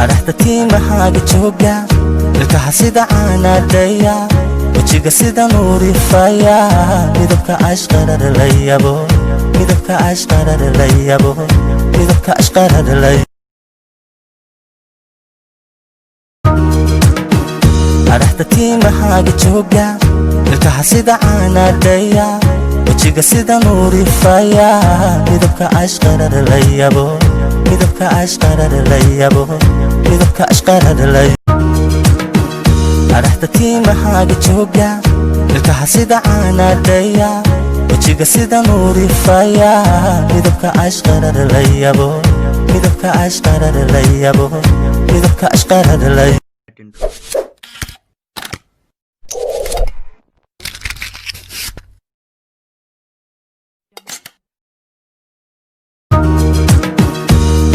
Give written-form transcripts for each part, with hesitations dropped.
araxda tiimahaaga jooga ilkaha sida caanadhaya wejiga sida nuurifaya midabka ashqarada la yabo midabka ashqarada la yabo midabka ashqarada la araxda tiimahaaga jooga ilkaha sida caanadhaya wejiga sida nuurifaya midabka ashqarada la yabo midabka ashqarada la yabo midabka ashqarada la araxda tiimahaaga jooga ilkaha sida caanadhaya wejiga sida nuurifaya midabka ashqarada la yabo midabka ashqarada la yabo midabka ashqarada la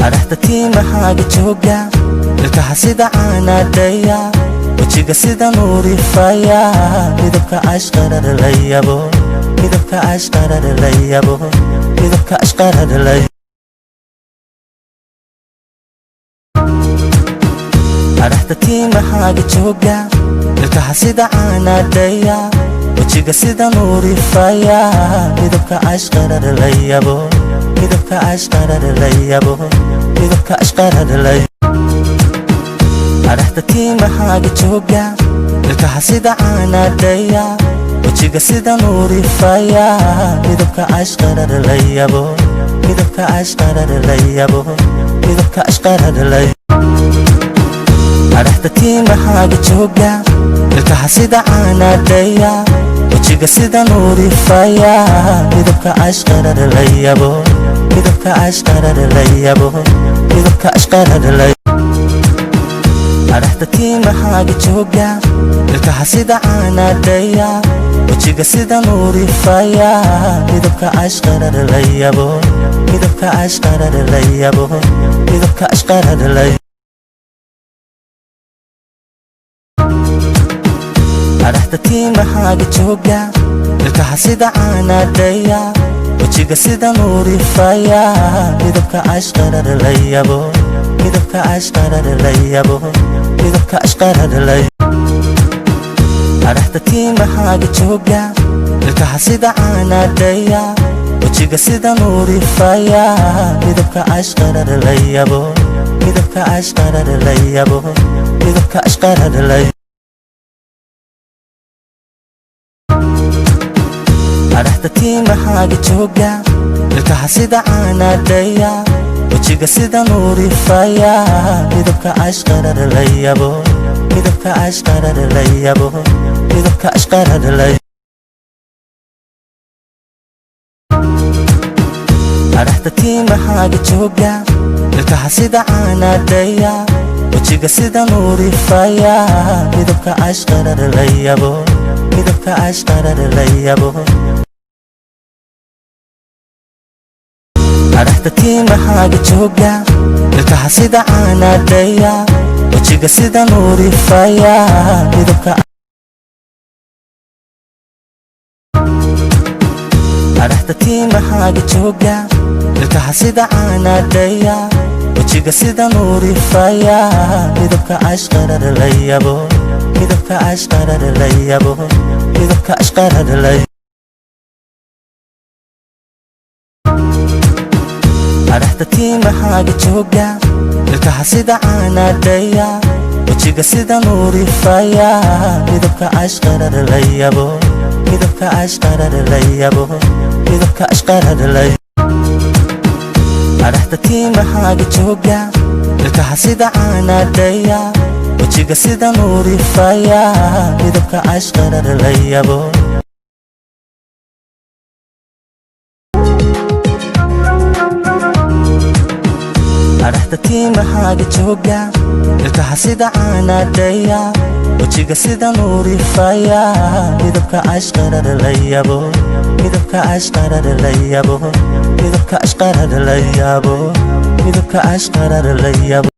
araxda tiimahaaga jooga ilkaha sida caanadhaya wejiga sida nuurifaya midabka ashqarada la yabo midabka ashqarada la yabo midabka ashqarada la araxda tiimahaaga jooga ilkaha sida caanadhaya wejiga sida nuurifaya midabka ashqarada la yabo midabka ashqarada la yabo midabka ashqarada la araxda tiimahaaga jooga ilkaha sida caanadhaya wejiga sida nuurifaya midabka ashqarada la yabo midabka ashqarada la yabo midabka ashqarada la araxda tiimahaaga jooga ilkaha sida caanadhaya wejiga sida nuurifaya midabka ashqarada la yabo midabka ashqarada la yabo midabka ashqarada la araxda tiimahaaga jooga ilkaha sida caanadhaya wejiga sida nuurifaya midabka ashqarada la yabo midabka ashqarada la yabo midabka ashqarada la araxda tiimahaaga jooga ilkaha sida caanadhaya wejiga sida nuurifaya midabka ashqarada la yabo midabka ashqarada la yabo midabka ashqarada la araxda tiimahaaga jooga ilkaha sida caanadhaya wejiga sida nuurifaya midabka ashqarada la yabo midabka ashqarada la yabo midabka ashqarada la araxda tiimahaaga jooga ilkaha sida caanadhaya wejiga sida nuurifaya midabka ashqarada la yabo midabka ashqarada la yabo midabka ashqarada la araxda tiimahaaga jooga ilkaha sida caanadhaya wejiga sida nuurifaya midabka ashqarada la yabo midabka ashqarada la yabo araxda tiimahaaga jooga ilkaha sida caanadhaya wejiga sida nuurifaya midabka araxda tiimahaaga jooga ilkaha sida caanadhaya wejiga sida nuurifaya midabka ashqarada la yabo midabka ashqarada la yabo midabka ashqarada la araxda tiimahaaga jooga ilkaha sida caanadhaya wejiga sida nuurifaya midabka ashqarada la yabo midabka ashqarada la yabo midabka ashqarada la araxda tiimahaaga jooga ilkaha sida caanadhaya wejiga sida nuurifaya midabka ashqarada la yabo araxda tiimahaaga jooga ilkaha sida caanadhaya wejiga sida nuurifaya midabka ashqarada la yabo midabka ashqarada la yabo midabka ashqarada la yabo midabka ashqarada la yabo